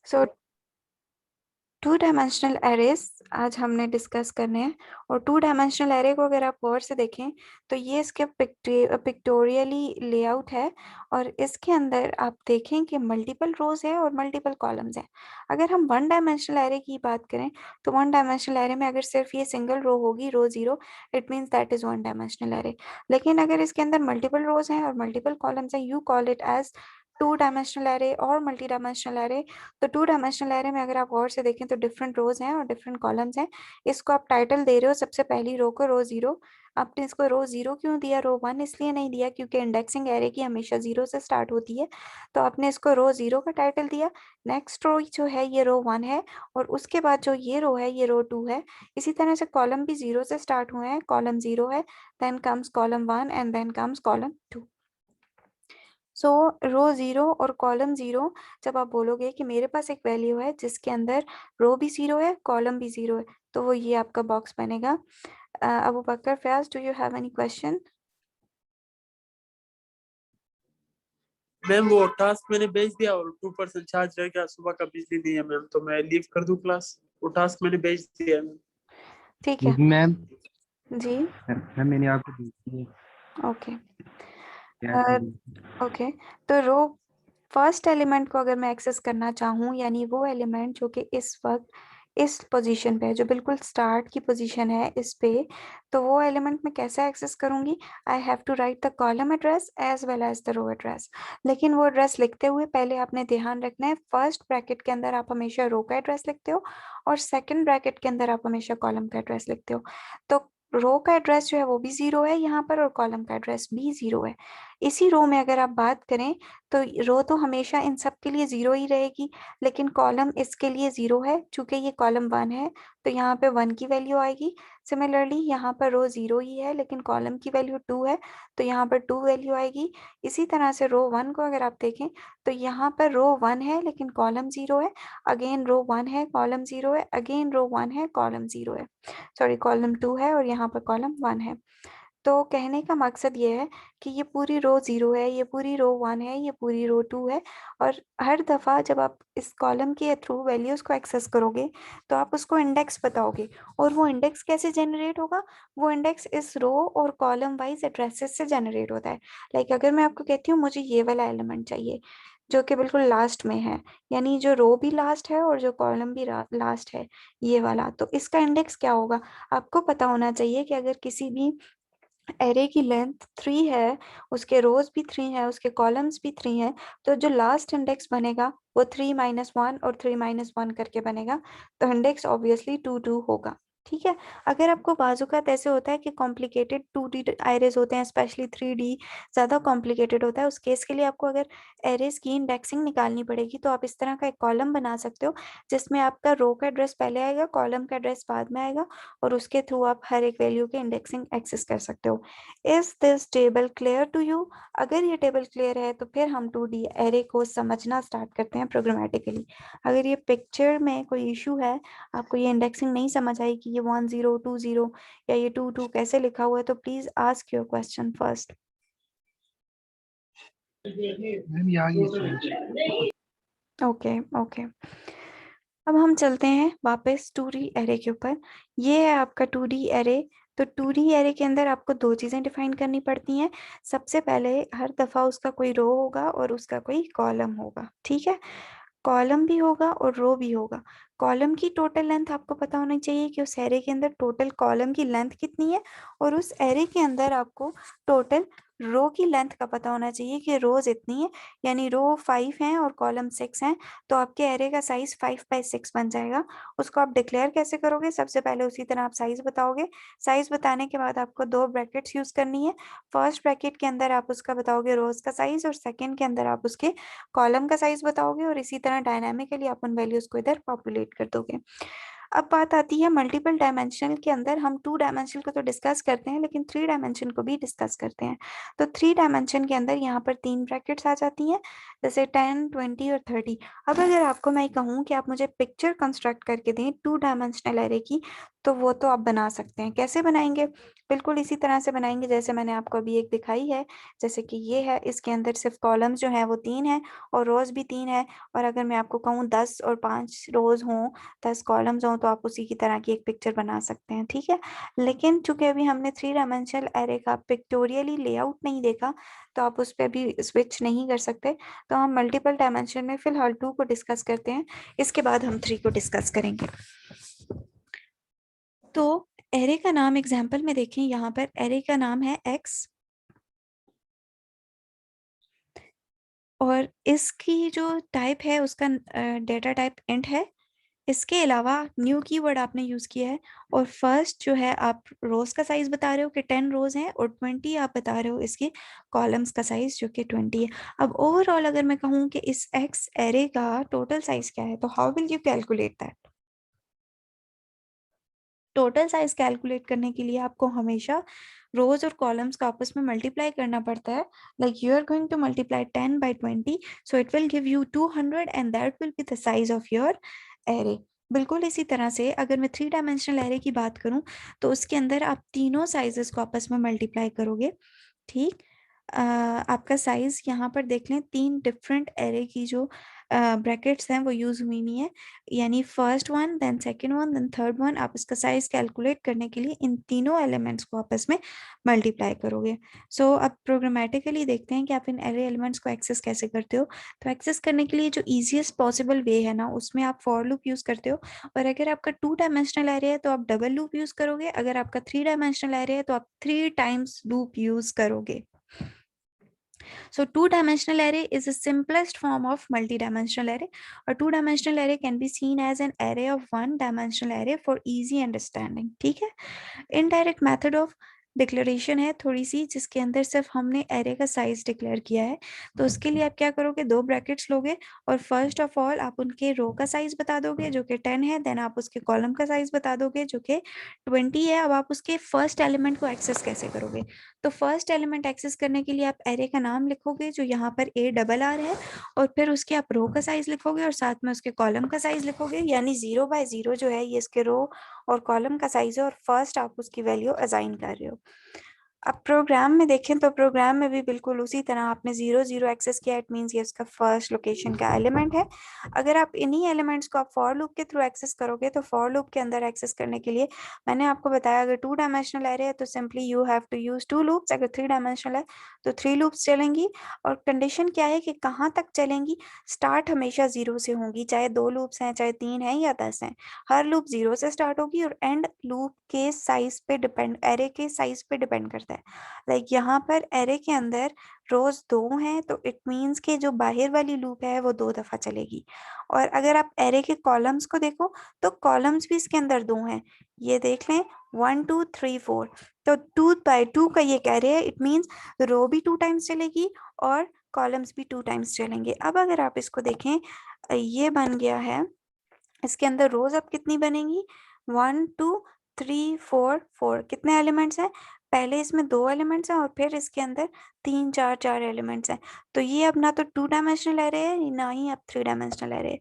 सो two dimensional arrays आज हमने discuss करने हैं। और टू डायमेंशनल एरे को अगर आप गौर से देखें तो ये इसके पिक्टोरियली लेआउट है और इसके अंदर आप देखें कि मल्टीपल रोज है और मल्टीपल कॉलम्स हैं। अगर हम वन डायमेंशनल एरे की बात करें तो वन डायमेंशनल एरे में अगर सिर्फ ये सिंगल रो होगी, row zero, it means that is one dimensional array. लेकिन अगर इसके अंदर मल्टीपल रोज हैं और मल्टीपल कॉलम्स हैं, you call it as two dimensional array और मल्टी डायमेंशनल एरे। तो टू डायमेंशनल एरे में अगर आप गौर से देखें तो डिफरेंट रोज हैं और डिफरेंट कॉलम्स हैं। इसको आप टाइटल दे रहे हो सबसे पहली रो को रो जीरो। आपने इसको रो जीरो क्यों दिया, रो वन इसलिए नहीं दिया क्योंकि इंडेक्सिंग एरे की हमेशा जीरो से स्टार्ट होती है, तो आपने इसको रो जीरो का टाइटल दिया। नेक्स्ट रो जो है ये रो वन है और उसके बाद जो ये रो है ये रो टू है। इसी तरह से कॉलम भी जीरो से स्टार्ट हुए हैं, कॉलम जीरो है, then comes column one and then comes column two. So row zero और कॉलम जीरो, जब आप बोलोगे कि मेरे पास एक वैल्यू है जिसके अंदर रो भी जीरो है कॉलम भी जीरो है, तो वो ये आपका बॉक्स बनेगा। Abu Bakar Fayaz, do you have any question? Ma'am वो टास्क मैंने भेज दिया और 2% चार्ज रह गया, सुबह का बिजली नहीं है मैम, तो मैं लीव कर दूं क्लास? वो टास्क मैंने भेज दिया मैम। ठीक है मैम जी। मैम मैंने आपको भेजी है, ओके क्या चाहिए? ओके। तो रो फर्स्ट एलिमेंट को अगर मैं एक्सेस करना चाहूँ, यानी वो एलिमेंट जो कि इस वक्त इस पोजीशन पे है, जो बिल्कुल स्टार्ट की पोजीशन है इस पे, तो वो एलिमेंट मैं कैसे एक्सेस करूंगी? I have to write the column address as well as the row address. लेकिन वो एड्रेस लिखते हुए पहले आपने ध्यान रखना है, फर्स्ट ब्रैकेट के अंदर आप हमेशा रो का एड्रेस लिखते हो और सेकंड ब्रैकेट के अंदर आप हमेशा कॉलम का एड्रेस लिखते हो। तो रो का एड्रेस जो है वो भी जीरो है यहाँ पर और कॉलम का एड्रेस भी जीरो है। इसी रो में अगर आप बात करें तो रो तो हमेशा इन सब के लिए जीरो ही रहेगी, लेकिन कॉलम इसके लिए जीरो है चूंकि ये कॉलम वन है, तो यहाँ पे वन की वैल्यू आएगी। सिमिलरली यहाँ पर रो जीरो ही है लेकिन कॉलम की वैल्यू टू है, तो यहाँ पर टू वैल्यू आएगी। इसी तरह से रो वन को अगर आप देखें तो यहाँ पर रो वन है लेकिन कॉलम जीरो है, अगेन रो वन है कॉलम जीरो है, अगेन रो वन है कॉलम जीरो है, सॉरी कॉलम टू है और यहाँ पर कॉलम वन है। तो कहने का मकसद ये है कि ये पूरी रो जीरो है, ये पूरी रो वन है, ये पूरी रो टू है। और हर दफ़ा जब आप इस कॉलम के थ्रू वैल्यूज़ को एक्सेस करोगे तो आप उसको इंडेक्स बताओगे। और वो इंडेक्स कैसे जनरेट होगा? वो इंडेक्स इस रो और कॉलम वाइज एड्रेसेस से जनरेट होता है। लाइक अगर मैं आपको कहती हूँ मुझे ये वाला एलिमेंट चाहिए जो कि बिल्कुल लास्ट में है, यानी जो रो भी लास्ट है और जो कॉलम भी लास्ट है, ये वाला, तो इसका इंडेक्स क्या होगा? आपको पता होना चाहिए कि अगर किसी भी एरे की लेंथ थ्री है, उसके रोज भी थ्री है, उसके कॉलम्स भी थ्री हैं, तो जो लास्ट इंडेक्स बनेगा वो थ्री माइनस वन और थ्री माइनस वन करके बनेगा, तो इंडेक्स ऑब्वियसली टू टू होगा। ठीक है। अगर आपको बाजुकात ऐसे होता है कि कॉम्प्लिकेटेड टू डी एरेज होते हैं, स्पेशली थ्री डी ज़्यादा कॉम्प्लिकेटेड होता है, उस केस के लिए आपको अगर एरेज की इंडेक्सिंग निकालनी पड़ेगी तो आप इस तरह का एक कॉलम बना सकते हो जिसमें आपका रो का एड्रेस पहले आएगा, कॉलम का एड्रेस बाद में आएगा और उसके थ्रू आप हर एक वैल्यू के इंडेक्सिंग एक्सेस कर सकते हो। Is this table clear to you? अगर ये टेबल क्लियर है तो फिर हम 2D एरे को समझना स्टार्ट करते हैं प्रोग्रामेटिकली। अगर ये पिक्चर में कोई इशू है, आपको ये इंडेक्सिंग नहीं समझ आई कि ये 1020 या ये 22 कैसे लिखा हुआ है, तो please ask your question first. Ma'am ये आ गई समझ। Okay okay. अब हम चलते हैं वापस 2D एरे के ऊपर। ये है आपका 2D एरे। तो 2D एरे के अंदर आपको दो चीज़ें डिफाइन करनी पड़ती हैं। सबसे पहले हर दफ़ा उसका कोई रो होगा और उसका कोई कॉलम होगा। ठीक है, कॉलम भी होगा और रो भी होगा। कॉलम की टोटल लेंथ आपको पता होनी चाहिए कि उस एरे के अंदर टोटल कॉलम की लेंथ कितनी है, और उस एरे के अंदर आपको टोटल रो की लेंथ का पता होना चाहिए कि रोज इतनी है, यानी रो 5 हैं और कॉलम 6 हैं, तो आपके एरे का साइज 5/6 बन जाएगा। उसको आप डिक्लेयर कैसे करोगे? सबसे पहले उसी तरह आप साइज बताओगे। साइज बताने के बाद आपको दो ब्रैकेट्स यूज करनी है। फर्स्ट ब्रैकेट के अंदर आप उसका बताओगे रोज का साइज और सेकेंड के अंदर आप उसके कॉलम का साइज बताओगे, और इसी तरह डायनामिकली आप उन वैल्यूज को इधर पॉपुलेट कर दोगे। अब बात आती है मल्टीपल डायमेंशनल के अंदर, हम 2 डायमेंशनल को तो डिस्कस करते हैं लेकिन 3 डायमेंशन को भी डिस्कस करते हैं। तो 3 डायमेंशन के अंदर यहाँ पर 3 ब्रैकेट्स आ जाती हैं, जैसे 10, 20 और 30। अब अगर आपको मैं कहूँ कि आप मुझे पिक्चर कंस्ट्रक्ट करके दें 2 डायमेंशनल एरे की, तो वो तो आप बना सकते हैं। कैसे बनाएंगे? बिल्कुल इसी तरह से बनाएंगे जैसे मैंने आपको अभी एक दिखाई है। जैसे कि ये है, इसके अंदर सिर्फ कॉलम्स जो है वो 3 है और रोज भी 3 है। और अगर मैं आपको कहूँ 10 और 5 रोज हों, 10 कॉलम्स हों, तो आप उसी की तरह की एक पिक्चर बना सकते हैं। ठीक है, लेकिन चूंकि अभी हमने 3 डायमेंशनल एरे का पिक्टोरियली लेआउट नहीं देखा, तो आप उस पर भी स्विच नहीं कर सकते। तो हम मल्टीपल डायमेंशन में फिलहाल 2 को डिस्कस करते हैं, इसके बाद हम 3 को डिस्कस करेंगे। तो एरे का नाम एग्जाम्पल में देखें, यहाँ पर एरे का नाम है x और इसकी जो टाइप है उसका डेटा टाइप इंट है। इसके अलावा न्यू कीवर्ड आपने यूज किया है और फर्स्ट जो है आप रोज का साइज बता रहे हो कि 10 रोज हैं और 20 आप बता रहे हो इसके कॉलम्स का साइज जो कि 20 है। अब ओवरऑल अगर मैं कहूँ कि इस एक्स एरे का टोटल साइज क्या है, तो how will you calculate that? Total size calculate करने के लिए आपको हमेशा रोज और कॉलम्स का आपस में मल्टीप्लाई करना पड़ता है। Like you are going to multiply 10 by 20, so it will give you 200 and that will be the size of your array. बिल्कुल इसी तरह से अगर मैं 3 डायमेंशनल एरे की बात करूं, तो उसके अंदर आप तीनों साइजेस को आपस में मल्टीप्लाई करोगे। ठीक, आपका साइज यहाँ पर देख लें, 3 डिफरेंट एरे की जो ब्रैकेट्स हैं वो यूज हुई नहीं है, यानी first one, then second one, then third one. आप इसका साइज कैलकुलेट करने के लिए इन तीनों एलिमेंट्स को आपस में मल्टीप्लाई करोगे। सो अब प्रोग्रामेटिकली देखते हैं कि आप इन एरे एलिमेंट्स को एक्सेस कैसे करते हो। तो एक्सेस करने के लिए जो ईजिएस्ट पॉसिबल वे है ना, उसमें आप फॉर लूप यूज करते हो। और अगर आपका 2 डायमेंशनल एरे है तो आप डबल लूप यूज करोगे। अगर आपका 3 डायमेंशनल एरे है तो आप 3 टाइम्स लूप यूज करोगे। So two-dimensional array is the simplest form of multi-dimensional array. A two-dimensional array can be seen as an array of one-dimensional array for easy understanding. ठीक है, indirect method of declaration है थोड़ी सी, जिसके अंदर सिर्फ हमने array का साइज डिक्लेयर किया है। तो उसके लिए आप क्या करोगे, 2 ब्रैकेट्स लोगे और फर्स्ट ऑफ ऑल आप उनके रो का साइज बता दोगे जो कि 10 है। देन आप उसके कॉलम का साइज बता दोगे जो कि 20 है। अब आप उसके फर्स्ट एलिमेंट को एक्सेस कैसे करोगे? तो फर्स्ट एलिमेंट एक्सेस करने के लिए आप एरे का नाम लिखोगे जो यहाँ पर ARR है, और फिर उसके आप रो का साइज लिखोगे और साथ में उसके कॉलम का साइज लिखोगे, यानी 0 by 0 जो है ये इसके रो और कॉलम का साइज है और फर्स्ट आप उसकी वैल्यू असाइन कर रहे हो। अब प्रोग्राम में देखें तो प्रोग्राम में भी बिल्कुल उसी तरह आपने 0 0 एक्सेस किया, इट मींस ये इसका फर्स्ट लोकेशन का एलिमेंट है। अगर आप इन्हीं एलिमेंट्स को आप फॉर लूप के थ्रू एक्सेस करोगे, तो फॉर लूप के अंदर एक्सेस करने के लिए मैंने आपको बताया अगर 2 डायमेंशनल एरे है तो simply you have to use 2 loops. अगर 3 डायमेंशनल है तो 3 लूप्स चलेंगी। और कंडीशन क्या है कि कहाँ तक चलेंगी? स्टार्ट हमेशा 0 से होंगी, चाहे 2 लूप्स हैं, चाहे 3 हैं या 10 हैं। हर लूप 0 से स्टार्ट होगी और एंड लूप के साइज पे डिपेंड, एरे के साइज पे डिपेंड करता है। लाइक यहाँ पर एरे के अंदर रोज 2 हैं तो इट मीन्स कि जो बाहर वाली लूप है वो 2 दफा चलेगी। और अगर आप एरे के कॉलम्स को देखो तो कॉलम्स भी इसके अंदर 2 हैं, ये देख लें 1 2 3 4। तो 2 by 2 का ये कह रहे हैं, इट मीन्स रो भी 2 टाइम्स चलेगी और कॉलम्स भी 2 टाइम्स चलेंगे। अब अगर आप इसको देखें, ये बन गया है, इसके अंदर रोज अब कितनी बनेंगी? 1 2 3 4 4। कितने एलिमेंट्स हैं? पहले इसमें 2 एलिमेंट्स हैं और फिर इसके अंदर 3 4 4 एलिमेंट्स हैं। तो ये अब ना तो 2 डायमेंशनल एरे है ना ही अब 3 डायमेंशनल एरे है।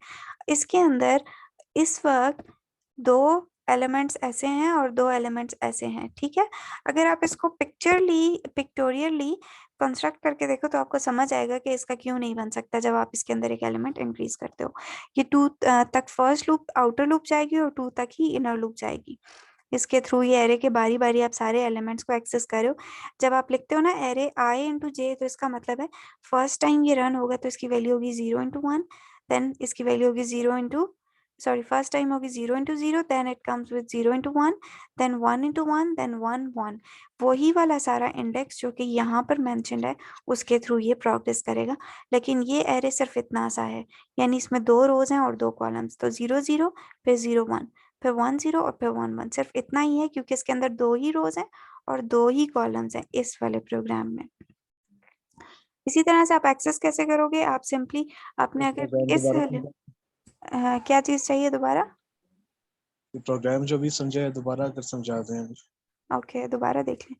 इसके अंदर इस वक्त 2 एलिमेंट्स ऐसे हैं और 2 एलिमेंट्स ऐसे हैं। ठीक है, अगर आप इसको पिक्टोरियली कंस्ट्रक्ट करके देखो तो आपको समझ आएगा कि इसका क्यों नहीं बन सकता जब आप इसके अंदर एक एलिमेंट इंक्रीज करते हो। ये 2 तक फर्स्ट लूप आउटर लूप जाएगी और 2 तक ही इनर लूप जाएगी। इसके थ्रू ये एरे के बारी बारी आप सारे एलिमेंट्स को एक्सेस करो। जब आप लिखते हो ना एरे I into J, तो इसका मतलब है फर्स्ट टाइम ये रन होगा तो इसकी वैल्यू होगी 0 into 1, देन इसकी वैल्यू होगी 0 into फर्स्ट टाइम होगी 0 into 0, then it comes with 0 into 1, then 1 into 1, then 1 1। वही वाला सारा इंडेक्स जो कि यहाँ पर मेंशन्ड है उसके थ्रू ये प्रोग्रेस करेगा। लेकिन ये एरे सिर्फ इतना सा है, यानी इसमें 2 रोज हैं और 2 कॉलम्स, तो 0 0 फिर 0 1 फिर 1 0 और फिर 1 1, सिर्फ इतना ही है क्योंकि इसके अंदर 2 ही रोज हैं और 2 ही कॉलम्स हैं इस वाले प्रोग्राम में। इसी तरह से आप एक्सेस कैसे करोगे? आप सिंपली आपने अगर इस क्या चीज चाहिए दोबारा? प्रोग्राम जो भी समझा है दोबारा अगर समझा दें। ओके, दोबारा देख लें।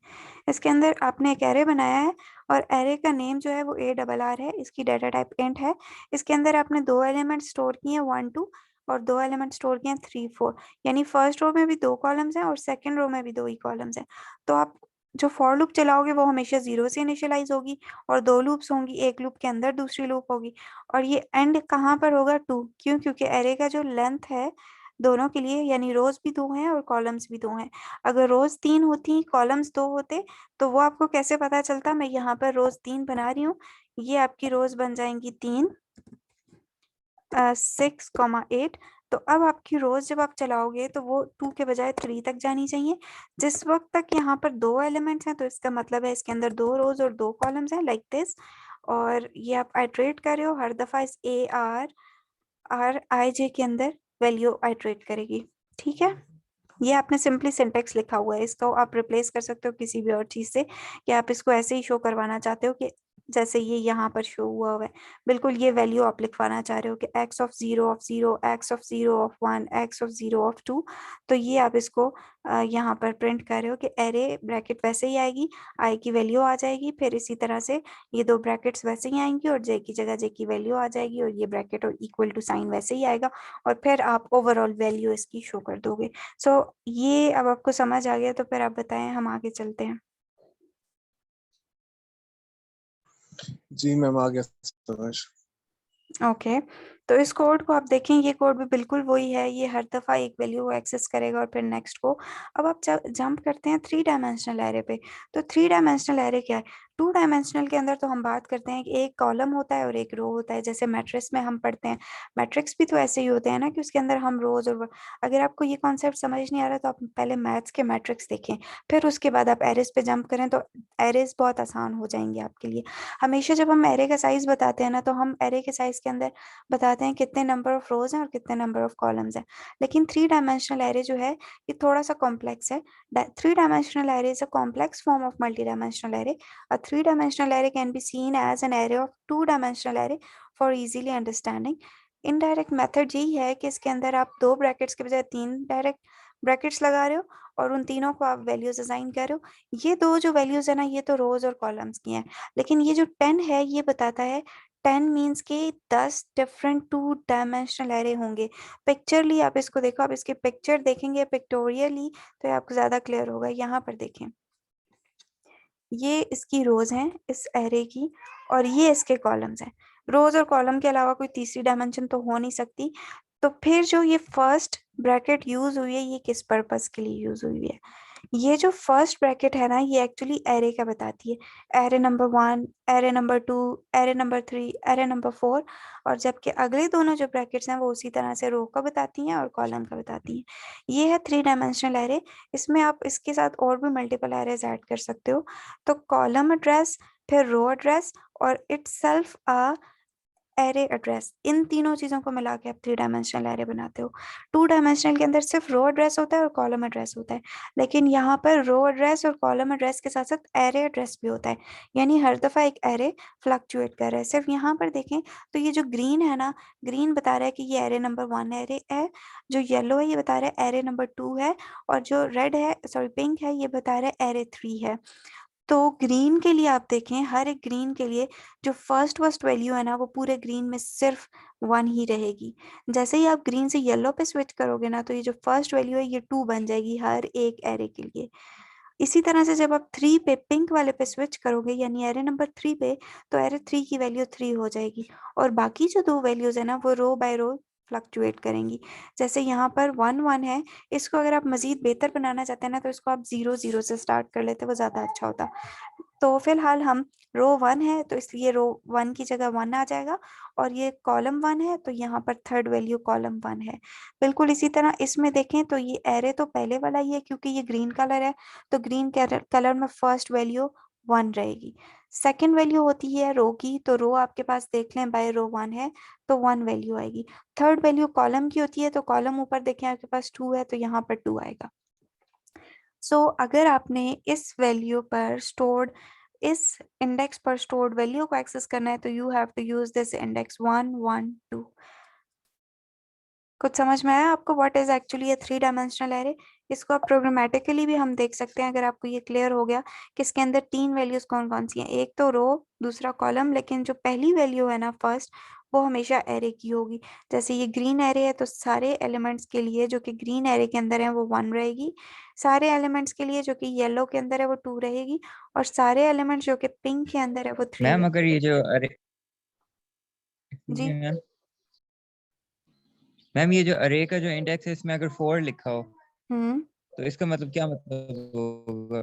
इसके अंदर आपने एक एरे बनाया है और एरे का नेम जो है वो ARR है, इसकी डाटा टाइप इंट है। इसके अंदर आपने 2 एलिमेंट स्टोर किए हैं 1 2 और 2 एलिमेंट स्टोर किए हैं 3 4, यानी फर्स्ट रो में भी 2 कॉलम्स हैं और सेकंड रो में भी 2 ही कॉलम्स हैं। तो आप जो फॉर लूप चलाओगे वो हमेशा 0 से इनिशियलाइज होगी और 2 लूप्स होंगी, एक लूप के अंदर दूसरी लूप होगी। और ये एंड कहाँ पर होगा? 2। क्यों? क्योंकि एरे का जो लेंथ है दोनों के लिए, यानी रोज भी 2 हैं और कॉलम्स भी 2 हैं। अगर रोज 3 होती, कॉलम्स 2 होते, तो वो आपको कैसे पता चलता? मैं यहाँ पर रोज 3 बना रही हूँ, ये आपकी रोज बन जाएंगी 3 6,8। तो अब आपकी रोज जब आप चलाओगे तो वो 2 के बजाय 3 तक जानी चाहिए। जिस वक्त तक यहाँ पर 2 एलिमेंट्स हैं तो इसका मतलब है इसके अंदर 2 रोज और 2 कॉलम्स हैं, लाइक दिस। और ये आप आइट्रेट कर रहे हो, हर दफा इस ARRIJ के अंदर वैल्यू आइट्रेट करेगी। ठीक है, ये आपने सिंपली सिंटेक्स लिखा हुआ है, इसको आप रिप्लेस कर सकते हो किसी भी और चीज से, कि आप इसको ऐसे ही शो करवाना चाहते हो कि जैसे ये यहाँ पर शो हुआ है, बिल्कुल ये वैल्यू आप लिखवाना चाह रहे हो कि x of 0 of 0, x of 0 of 1, x of 0 of 2। तो ये आप इसको यहाँ पर प्रिंट कर रहे हो कि एरे ब्रैकेट वैसे ही आएगी, i की वैल्यू आ जाएगी, फिर इसी तरह से ये 2 ब्रैकेट्स वैसे ही आएंगी और j की जगह j की वैल्यू आ जाएगी और ये ब्रैकेट और इक्वल टू साइन वैसे ही आएगा और फिर आप ओवरऑल वैल्यू इसकी शो कर दोगे। सो ये अब आपको समझ आ गया, तो फिर आप बताएं, हम आगे चलते हैं। जी मैम आ गया समझ। ओके, तो इस कोड को आप देखें, ये कोड भी बिल्कुल वही है, ये हर दफा एक वैल्यू को एक्सेस करेगा और फिर नेक्स्ट को। अब आप जंप करते हैं 3 डायमेंशनल एरे पे। तो 3 डायमेंशनल एरे क्या है? 2 डायमेंशनल के अंदर तो हम बात करते हैं कि एक कॉलम होता है और एक रो होता है, जैसे मैट्रिक्स में हम पढ़ते हैं। मैट्रिक्स भी तो ऐसे ही होते हैं ना कि उसके अंदर हम रोज और अगर आपको ये कॉन्सेप्ट समझ नहीं आ रहा तो आप पहले मैथ्स के मैट्रिक्स देखें, फिर उसके बाद आप एरेज पे जंप करें तो एरेज बहुत आसान हो जाएंगे आपके लिए। हमेशा जब हम एरे का साइज बताते हैं ना, तो हम एरे के साइज के अंदर बताते हैं कितने नंबर ऑफ रोज हैं और कितने नंबर ऑफ कॉलम्स हैं। लेकिन 3 डायमेंशनल एरे जो है ये थोड़ा सा कॉम्प्लेक्स है। 3 dimensional array is a complex form of multi dimensional array. A 3-dimensional array can be seen as an array of 2-dimensional array for easily understanding. Indirect method यही है कि इसके अंदर आप 2 ब्रैकेट्स के बजाय 3 डायरेक्ट ब्रैकेट्स लगा रहे हो और उन तीनों को आप वैल्यूज असाइन कर रहे हो। ये 2 जो वैल्यूज है ना, ये तो रोज और कॉलम्स की हैं, लेकिन ये जो 10 है ये बताता है 10 मीन्स के 10 डिफरेंट 2 डायमेंशनल एरे होंगे। पिक्चरली आप इसको देखो, आप इसके पिक्चर देखेंगे पिक्टोरियली तो ये आपको ज्यादा क्लियर होगा। यहाँ पर देखें, ये इसकी रोज हैं इस एरे की और ये इसके कॉलम्स हैं। रोज और कॉलम के अलावा कोई तीसरी डायमेंशन तो हो नहीं सकती। तो फिर जो ये फर्स्ट ब्रैकेट यूज हुई है ये किस पर्पस के लिए यूज हुई है? ये जो फर्स्ट ब्रैकेट है ना, ये एक्चुअली एरे का बताती है, array number 1, array number 2, array number 3, array number 4। और जबकि अगले दोनों जो ब्रैकेट्स हैं वो उसी तरह से रो का बताती हैं और कॉलम का बताती हैं। ये है 3 डायमेंशनल एरे। इसमें आप इसके साथ और भी मल्टीपल एरेज ऐड कर सकते हो। तो कॉलम एड्रेस, फिर रो एड्रेस और इटसेल्फ अ एरे एड्रेस, इन तीनों चीजों को मिला के आप 3 डायमेंशनल एरे बनाते हो। 2 डायमेंशनल के अंदर सिर्फ रो एड्रेस होता है और कॉलम एड्रेस होता है, लेकिन यहाँ पर रो एड्रेस और कॉलम एड्रेस के साथ साथ एरे एड्रेस भी होता है, यानी हर दफा एक एरे फ्लक्चुएट कर रहा है। सिर्फ यहाँ पर देखें तो ये जो ग्रीन है ना, ग्रीन बता रहा है कि ये एरे नंबर 1 एरे है, जो येलो है ये बता रहा है एरे नंबर 2 है, और जो रेड है, सॉरी पिंक है, ये बता रहा है एरे 3 है। तो ग्रीन के लिए आप देखें, हर एक ग्रीन के लिए जो फर्स्ट वैल्यू है ना वो पूरे ग्रीन में सिर्फ 1 ही रहेगी। जैसे ही आप ग्रीन से येलो पे स्विच करोगे ना, तो ये जो फर्स्ट वैल्यू है ये 2 बन जाएगी हर एक एरे के लिए। इसी तरह से जब आप 3 पे पिंक वाले पे स्विच करोगे, यानी एरे नंबर 3 पे, तो एरे 3 की वैल्यू 3 हो जाएगी और बाकी जो 2 वैल्यूज है ना वो रो बाय रो फ्लक्चुएट करेंगी। जैसे यहाँ पर 1 1 है, इसको अगर आप मजीद बेहतर बनाना चाहते हैं ना तो इसको आप 0 0 से स्टार्ट कर लेते, वो ज्यादा अच्छा होता। तो फिलहाल हम रो 1 है तो इसलिए रो 1 की जगह 1 आ जाएगा, और ये कॉलम 1 है तो यहाँ पर थर्ड वैल्यू कॉलम 1 है। बिल्कुल इसी तरह इसमें देखें तो ये एरे तो पहले वाला ही है क्योंकि ये ग्रीन कलर है, तो ग्रीन कलर में फर्स्ट वैल्यू 1 रहेगी। सेकंड वैल्यू होती है रो की, तो रो आपके पास देख लें बाय रो 1 है तो 1 वैल्यू आएगी। थर्ड वैल्यू कॉलम की होती है, तो कॉलम ऊपर देखें आपके पास 2 है तो यहाँ पर 2 आएगा। सो अगर आपने इस वैल्यू पर स्टोर्ड, इस इंडेक्स पर स्टोर्ड वैल्यू को एक्सेस करना है तो you have to use this index 1 1 2। कुछ समझ में आया आपको what is actually a 3 dimensional array? इसको आप प्रोग्रामेटिकली भी हम देख सकते हैं अगर आपको ये क्लियर हो गया कि इसके अंदर 3 वैल्यूज कौन कौन सी हैं, एक तो रो दूसरा कॉलम, लेकिन जो पहली वैल्यू है ना फर्स्ट, वो हमेशा एरे की होगी। जैसे ये ग्रीन एरे है तो सारे एलिमेंट्स के लिए जो कि ग्रीन एरे के अंदर है वो 1 रहेगी, सारे एलिमेंट्स के लिए जो कि येलो के अंदर है वो 2 रहेगी, और सारे एलिमेंट्स जो कि पिंक के अंदर है वो 3 मैम रहेगी। अगर ये जो अरे जी मैम मैम ये जो अरे का जो इंडेक्स है इसमें अगर 4 लिखा हो तो इसका मतलब क्या मतलब होगा?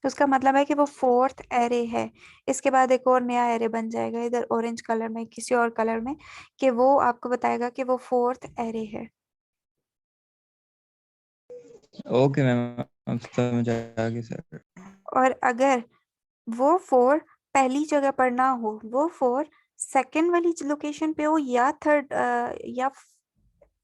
तो उसका मतलब है कि वो 4th एरे है। इसके बाद एक और नया एरे बन जाएगा इधर ऑरेंज कलर में, किसी और कलर में, कि वो आपको बताएगा कि वो 4th एरे है। ओके मैम, अब समझ आ गया सर। और अगर वो 4 पहली जगह पर ना हो, वो 4 सेकंड वाली लोकेशन पे हो, या थर्ड या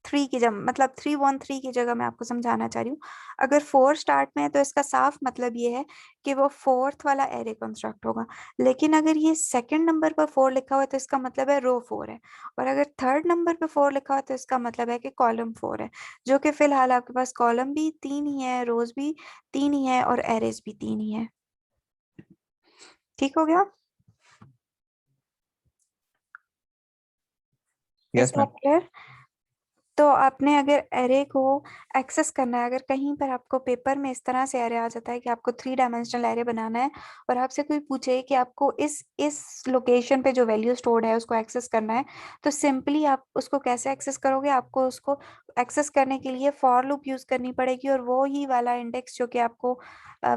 3 की जगह, मतलब 313 की जगह मैं आपको समझाना चाह रही हूँ। अगर 4 स्टार्ट में है तो इसका साफ मतलब ये है कि वो 4th वाला एरे कंस्ट्रक्ट होगा। लेकिन अगर ये सेकंड नंबर पर 4 लिखा हुआ है तो इसका मतलब है रो 4 है, और अगर थर्ड नंबर पर 4 लिखा हुआ है तो इसका मतलब है कि कॉलम 4 है, जो कि फिलहाल आपके पास कॉलम भी 3 ही है, रोज भी 3 ही है, और एरेज भी 3 ही है। ठीक हो गया? Yes ma'am. क्लियर? तो आपने अगर एरे को एक्सेस करना है, अगर कहीं पर आपको पेपर में इस तरह से एरे आ जाता है कि आपको 3 डायमेंशनल एरे बनाना है, और आपसे कोई पूछे कि आपको इस लोकेशन पे जो वैल्यू स्टोर्ड है उसको एक्सेस करना है, तो सिंपली आप उसको कैसे एक्सेस करोगे? आपको उसको एक्सेस करने के लिए फॉर लूप यूज करनी पड़ेगी, और वो ही वाला इंडेक्स जो कि आपको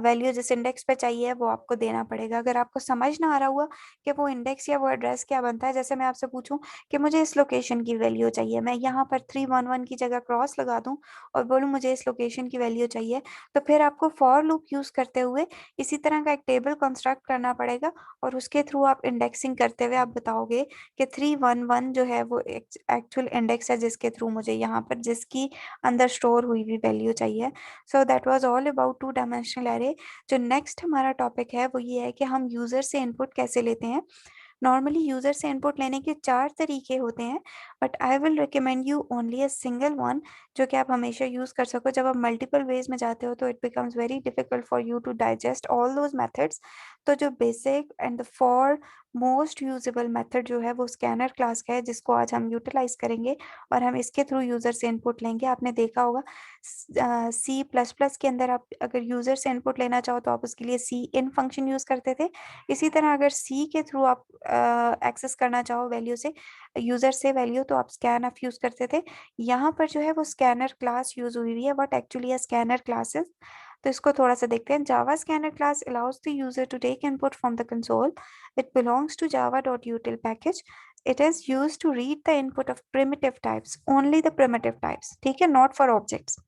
वैल्यू जिस इंडेक्स पे चाहिए वो आपको देना पड़ेगा। अगर आपको समझ ना आ रहा हुआ कि वो इंडेक्स या वो एड्रेस क्या बनता है, जैसे मैं आपसे पूछूं कि मुझे इस लोकेशन की वैल्यू चाहिए, मैं यहाँ पर 311 की जगह क्रॉस लगा दूं और बोलूं मुझे इस लोकेशन की वैल्यू चाहिए, तो फिर आपको फॉर लूप यूज करते हुए इसी तरह का एक टेबल कंस्ट्रक्ट करना पड़ेगा, और उसके थ्रू आप इंडेक्सिंग करते हुए आप बताओगे कि 311 जो है वो एक्चुअल इंडेक्स है जिसके थ्रू मुझे यहाँ पर जिसकी अंदर स्टोर हुई हुई वैल्यू चाहिए। So that was all about 2 dimensional array. जो नेक्स्ट हमारा टॉपिक है वो ये है कि हम यूजर से इनपुट कैसे लेते हैं। नॉर्मली यूजर से इनपुट लेने के 4 तरीके होते हैं, but I will recommend you only a single one, जो कि आप हमेशा यूज कर सको। जब आप मल्टीपल वेज में जाते हो तो it becomes very difficult for you to digest all those methods. तो जो basic and the foremost usable method जो है वो स्कैनर क्लास का है, जिसको आज हम यूटिलाइज करेंगे, और हम इसके थ्रू यूजर से इनपुट लेंगे। आपने देखा होगा C++ के अंदर आप अगर यूजर से इनपुट लेना चाहो तो आप उसके लिए सी इन फंक्शन यूज करते थे। इसी तरह अगर सी के थ्रू आप एक्सेस करना चाहो वैल्यू से, यूजर से वैल्यू, तो आप स्कैन ऑफ यूज करते थे। यहाँ पर जो है वो स्कैनर क्लास यूज हुई हुई है। व्हाट एक्चुअली स्कैनर क्लासेस, तो इसको थोड़ा सा देखते हैं। Java Scanner class allows the user to take input from the console. It belongs to java.util package. It is used to read the input of primitive types, only the primitive types, ठीक है, not for objects.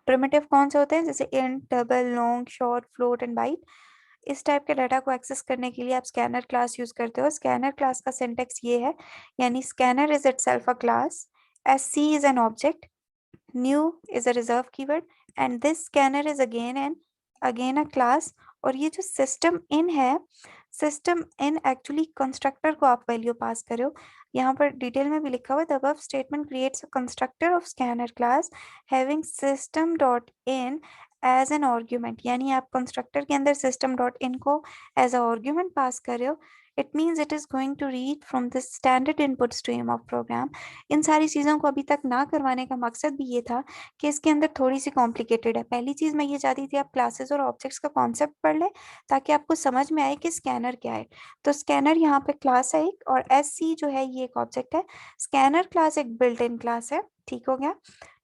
Primitive कौन से होते हैं? जैसे int, double, long, short, float and byte. इस type के data को एक्सेस करने के लिए आप स्कैनर क्लास यूज करते हो। स्कैनर क्लास का सिंटेक्स ये है, यानी scanner is itself a class, sc is an object, new is a reserve keyword, and this scanner is again a class। और ये जो सिस्टम इन है, सिस्टम इन एक्चुअली कंस्ट्रक्टर को आप वैल्यू पास करो। यहाँ पर डिटेल में भी लिखा हुआ है, the above statement creates a constructor of scanner class having system dot in as an argument, यानी आप कंस्ट्रक्टर के अंदर सिस्टम डॉट इन को एज अ आर्ग्यूमेंट पास कर रहे हो। It means it is going to read from the standard input stream of program. इन सारी चीज़ों को अभी तक ना करवाने का मकसद भी ये था कि इसके अंदर थोड़ी सी कॉम्प्लिकेटेड है। पहली चीज़ मैं ये चाहती थी आप क्लासेस और ऑब्जेक्ट्स का कॉन्सेप्ट पढ़ लें, ताकि आपको समझ में आए कि स्कैनर क्या है। तो स्कैनर यहाँ पे क्लास है एक, और SC जो है ये एक ऑब्जेक्ट है। स्कैनर क्लास एक बिल्ट इन क्लास है, ठीक हो गया।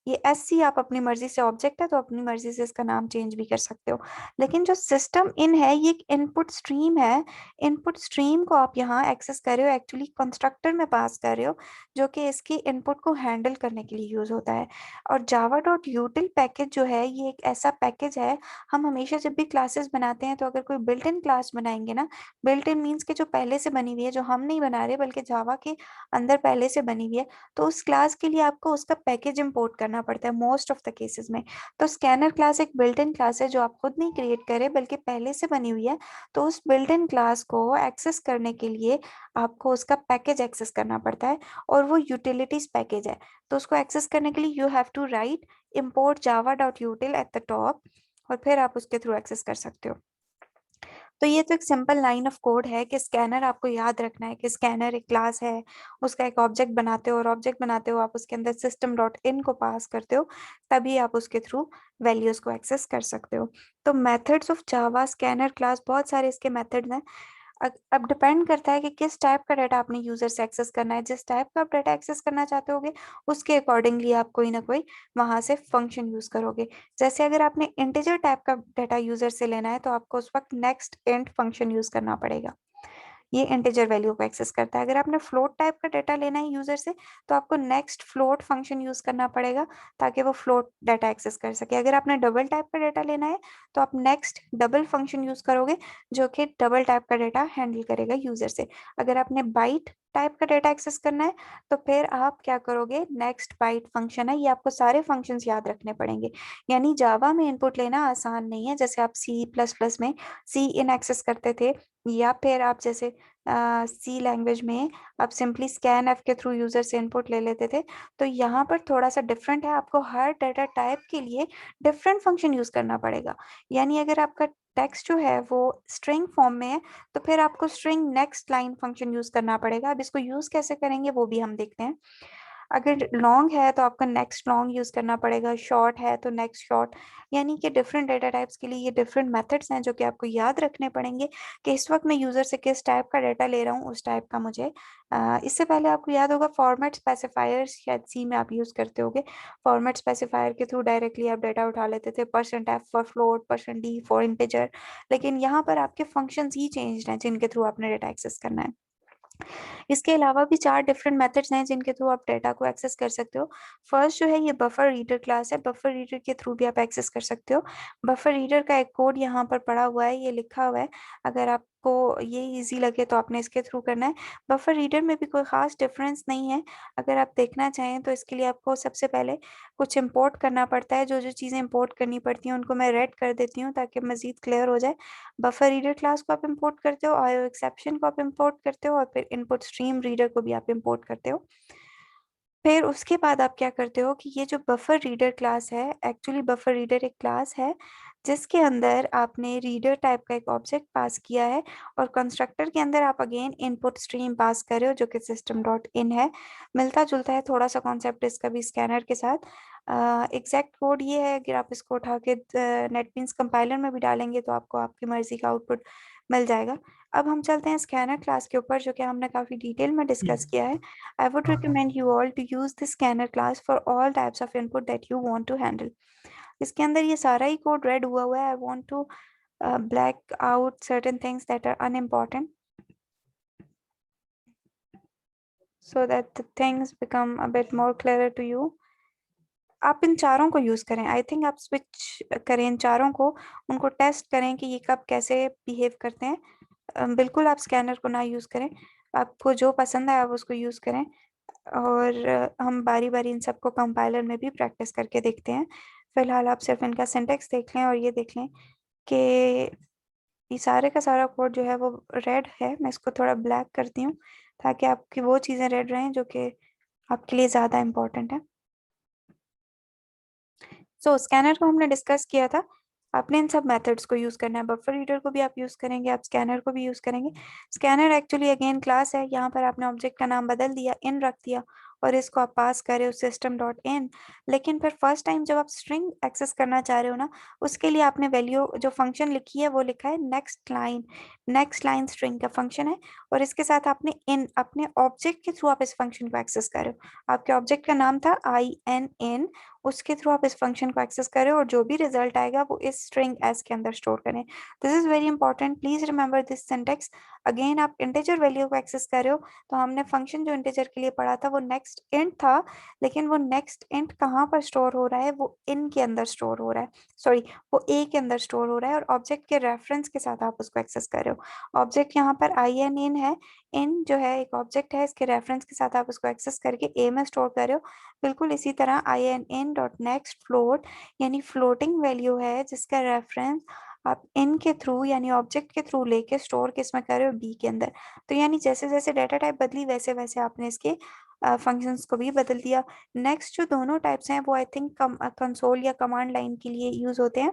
ये SC आप अपनी मर्जी से ऑब्जेक्ट है तो अपनी मर्जी से इसका नाम चेंज भी कर सकते हो। लेकिन जो सिस्टम इन है ये एक इनपुट स्ट्रीम है। इनपुट स्ट्रीम को आप यहाँ एक्सेस कर रहे हो, एक्चुअली कंस्ट्रक्टर में पास कर रहे हो, जो कि इसकी इनपुट को हैंडल करने के लिए यूज होता है। और java.util पैकेज जो है ये एक ऐसा पैकेज है, हम हमेशा जब भी क्लासेस बनाते हैं तो अगर कोई बिल्ट इन क्लास बनाएंगे ना, बिल्ट इन मीन्स के जो पहले से बनी हुई है, जो हम नहीं बना रहे बल्कि जावा के अंदर पहले से बनी हुई है, तो उस क्लास के लिए आपको उसका पैकेज इंपोर्ट करना करना पड़ता है मोस्ट ऑफ द केसेस में। तो स्कैनर क्लास एक बिल्ट इन क्लास है जो आप खुद नहीं क्रिएट करे बल्कि पहले से बनी हुई है। तो उस बिल्ट इन क्लास को एक्सेस करने के लिए आपको उसका पैकेज एक्सेस करना पड़ता है और वो यूटिलिटीज पैकेज है। तो उसको एक्सेस करने के लिए you have to write import java.util at the top और फिर आप उसके थ्रू एक्सेस कर सकते हो। तो ये तो एक सिंपल लाइन ऑफ कोड है कि स्कैनर आपको याद रखना है कि स्कैनर एक क्लास है, उसका एक ऑब्जेक्ट बनाते हो और ऑब्जेक्ट बनाते हो आप उसके अंदर system.in को पास करते हो, तभी आप उसके थ्रू वैल्यूज को एक्सेस कर सकते हो। तो methods of Java Scanner class, बहुत सारे इसके मेथड्स हैं। अब डिपेंड करता है कि किस टाइप का डाटा आपने यूजर से एक्सेस करना है। जिस टाइप का आप डाटा एक्सेस करना चाहते होगे उसके अकॉर्डिंगली आप कोई ना कोई वहां से फंक्शन यूज करोगे। जैसे अगर आपने इंटीजर टाइप का डाटा यूजर से लेना है तो आपको उस वक्त नेक्स्ट इंट फंक्शन यूज करना पड़ेगा, ये इंटीजर वैल्यू को एक्सेस करता है। अगर आपने फ्लोट टाइप का डाटा लेना है यूजर से तो आपको नेक्स्ट फ्लोट फंक्शन यूज करना पड़ेगा ताकि वो फ्लोट डाटा एक्सेस कर सके। अगर आपने डबल टाइप का डाटा लेना है तो आप नेक्स्ट डबल फंक्शन यूज करोगे जो कि डबल टाइप का डाटा हैंडल करेगा यूजर से। अगर आपने बाइट टाइप का डाटा एक्सेस करना है तो फिर आप क्या करोगे, नेक्स्ट बाइट फंक्शन है, ये आपको सारे फंक्शंस याद रखने पड़ेंगे। यानी जावा में इनपुट लेना आसान नहीं है, जैसे आप C++ में सी इन एक्सेस करते थे या फिर आप जैसे सी लैंग्वेज में आप सिंपली स्कैन एफ के थ्रू यूजर से इनपुट ले लेते थे। तो यहाँ पर थोड़ा सा डिफरेंट है, आपको हर डाटा टाइप के लिए डिफरेंट फंक्शन यूज करना पड़ेगा। यानी अगर आपका टेक्स्ट जो है वो स्ट्रिंग फॉर्म में है तो फिर आपको string next line function use करना पड़ेगा। अब इसको यूज कैसे करेंगे वो भी हम देखते हैं। अगर लॉन्ग है तो आपका नेक्स्ट लॉन्ग यूज करना पड़ेगा, शॉर्ट है तो नेक्स्ट शॉर्ट। यानी कि डिफरेंट डेटा टाइप्स के लिए ये डिफरेंट मेथड्स हैं जो कि आपको याद रखने पड़ेंगे कि इस वक्त मैं यूजर से किस टाइप का डाटा ले रहा हूँ, उस टाइप का मुझे इससे पहले आपको याद होगा फॉर्मेट स्पेसिफायर शायद सी में आप यूज करते होगे। फॉर्मेट स्पेसिफायर के थ्रू डायरेक्टली आप डाटा उठा लेते थे, %f for float, %d for integer. लेकिन यहाँ पर आपके फंक्शंस ही चेंज्ड हैं जिनके थ्रू आपने डाटा एक्सेस करना है। इसके अलावा भी 4 डिफरेंट मेथड्स हैं जिनके थ्रू आप डाटा को एक्सेस कर सकते हो। फर्स्ट जो है ये बफर रीडर क्लास है, बफर रीडर के थ्रू भी आप एक्सेस कर सकते हो। बफर रीडर का एक कोड यहाँ पर पड़ा हुआ है, ये लिखा हुआ है, अगर आपको ये इजी लगे तो आपने इसके थ्रू करना है। बफर रीडर में भी कोई खास डिफरेंस नहीं है, अगर आप देखना चाहें तो इसके लिए आपको सबसे पहले कुछ इंपोर्ट करना पड़ता है। जो जो चीज़ें इंपोर्ट करनी पड़ती हैं उनको मैं रेड कर देती हूँ ताकि मजीद क्लियर हो जाए। बफर रीडर क्लास को आप इंपोर्ट करते हो, आईओ एक्सेप्शन को आप इंपोर्ट करते हो और फिर इनपुट स्ट्रीम रीडर को भी आप इंपोर्ट करते हो। फिर उसके बाद आप क्या करते हो कि ये जो बफर रीडर क्लास है, एक्चुअली बफर रीडर एक क्लास है जिसके अंदर आपने रीडर टाइप का एक ऑब्जेक्ट पास किया है और कंस्ट्रक्टर के अंदर आप अगेन इनपुट स्ट्रीम पास कर रहे हो जो कि system.in है। मिलता जुलता है थोड़ा सा कॉन्सेप्ट इसका भी स्कैनर के साथ। एग्जैक्ट कोड ये है, अगर आप इसको उठा के नेटबीन्स कंपाइलर में भी डालेंगे तो आपको आपकी मर्जी का आउटपुट मिल जाएगा। अब हम चलते हैं स्कैनर क्लास के ऊपर जो कि हमने काफी डिटेल में डिस्कस किया है। I would recommend you all to use the scanner class for all types of input that you want to handle. इसके अंदर ये सारा ही कोड रेड हुआ हुआ है। I want to black out certain things that are unimportant so that the things become a bit more clearer to you. आप इन चारों को यूज करें, आई थिंक आप स्विच करें इन चारों को, उनको टेस्ट करें कि ये कब कैसे बिहेव करते हैं। बिल्कुल आप स्कैनर को ना यूज करें, आपको जो पसंद है आप उसको यूज करें। और हम बारी बारी इन सबको कंपाइलर में भी प्रैक्टिस करके देखते हैं। फिलहाल आप सिर्फ इनका सिंटेक्स देख लें और ये देख लें कि ये सारे का सारा कोड जो है वो रेड है। मैं इसको थोड़ा ब्लैक करती हूँ ताकि आपकी वो चीज़ें रेड रहें जो कि आपके लिए ज़्यादा इम्पोर्टेंट है। सो स्कैनर को हमने डिस्कस किया था, आपने इन सब मेथड्स को यूज करना है। बफर रीडर को भी आप यूज करेंगे, आप स्कैनर को भी यूज करेंगे। स्कैनर एक्चुअली अगेन क्लास है, यहाँ पर आपने ऑब्जेक्ट का नाम बदल दिया, इन रख दिया और इसको आप पास कर रहे हो system.in। लेकिन फिर फर्स्ट टाइम जब आप स्ट्रिंग एक्सेस करना चाह रहे हो ना, उसके लिए आपने वैल्यू जो फंक्शन लिखी है वो लिखा है next line. Next line string का फंक्शन है और इसके साथ आपने इन अपने ऑब्जेक्ट के थ्रू आप इस फंक्शन को एक्सेस कर रहे हो। आपके ऑब्जेक्ट का नाम था INN, उसके थ्रू आप इस फंक्शन को एक्सेस करें और जो भी रिजल्ट आएगा वो इस स्ट्रिंग एस के अंदर स्टोर करें। This is very important, please remember this syntax. Again आप इंटीजर वैल्यू को एक्सेस कर रहे हो तो हमने फंक्शन जो इंटीजर के लिए पढ़ा था वो नेक्स्ट इंट था, लेकिन वो नेक्स्ट इंट कहाँ पर स्टोर हो रहा है, वो इन के अंदर स्टोर हो रहा है, सॉरी वो ए के अंदर स्टोर हो रहा है और ऑब्जेक्ट के रेफरेंस के साथ आप उसको एक्सेस कर रहे हो। ऑब्जेक्ट यहाँ पर INN है, इन जो है एक ऑब्जेक्ट है, इसके रेफरेंस के साथ आप उसको एक्सेस करके ए में स्टोर कर रहे हो। बिल्कुल इसी तरह INN डॉट नेक्स्ट फ्लोट, यानी फ्लोटिंग वैल्यू है जिसका रेफरेंस आप इन के थ्रू यानी ऑब्जेक्ट के थ्रू लेके स्टोर किस में कर रहे हो, बी के अंदर। तो यानी जैसे जैसे डाटा टाइप बदली वैसे वैसे आपने इसके फंक्शंस को भी बदल दिया। नेक्स्ट जो दोनों टाइप्स हैं वो आई थिंक कंसोल या कमांड लाइन के लिए यूज होते हैं।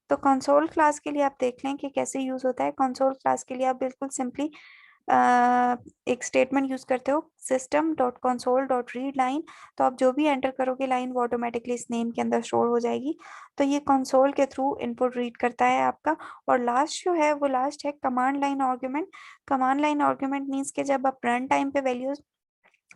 तो कंसोल क्लास के लिए आप देख लें कि कैसे यूज होता है। कंसोल क्लास के लिए आप बिल्कुल सिंपली एक स्टेटमेंट यूज करते हो, system dot console dot read line. तो आप जो भी एंटर करोगे लाइन वो ऑटोमेटिकली इस नेम के अंदर स्टोर हो जाएगी। तो ये कंसोल के थ्रू इनपुट रीड करता है आपका। और लास्ट जो है वो लास्ट है command line argument. Command line argument means के जब आप रन टाइम पे वैल्यूज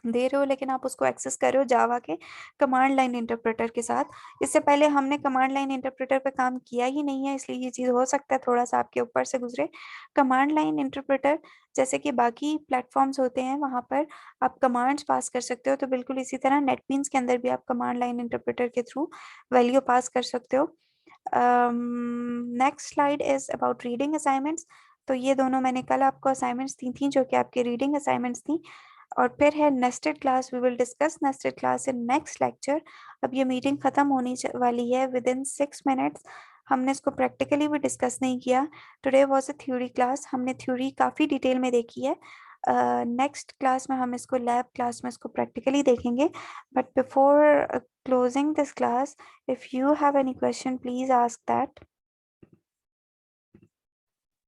दे रहे हो लेकिन आप उसको एक्सेस कर रहे हो जावा के कमांड लाइन इंटरप्रेटर के साथ। इससे पहले हमने कमांड लाइन इंटरप्रेटर पे काम किया ही नहीं है, इसलिए ये चीज़ हो सकता है थोड़ा सा आपके ऊपर से गुजरे। कमांड लाइन इंटरप्रेटर जैसे कि बाकी प्लेटफॉर्म्स होते हैं वहाँ पर आप कमांड्स पास कर सकते हो, तो बिल्कुल इसी तरह नेटबीन्स के अंदर भी आप कमांड लाइन इंटरप्रेटर के थ्रू वैल्यू पास कर सकते हो। Next slide is about reading assignments. तो ये दोनों मैंने कल आपको असाइनमेंट्स दी थी जो कि आपकी रीडिंग असाइनमेंट्स थी। और फिर है nested class. We will discuss nested class in next lecture. अब ये मीटिंग खत्म होने वाली है विद इन 6 मिनट्स। हमने इसको प्रैक्टिकली भी डिस्कस नहीं किया। Today was a theory class, हमने थ्योरी काफ़ी डिटेल में देखी है। नेक्स्ट क्लास में हम इसको लैब क्लास में इसको प्रैक्टिकली देखेंगे। But before closing this class, if you have any question please ask that.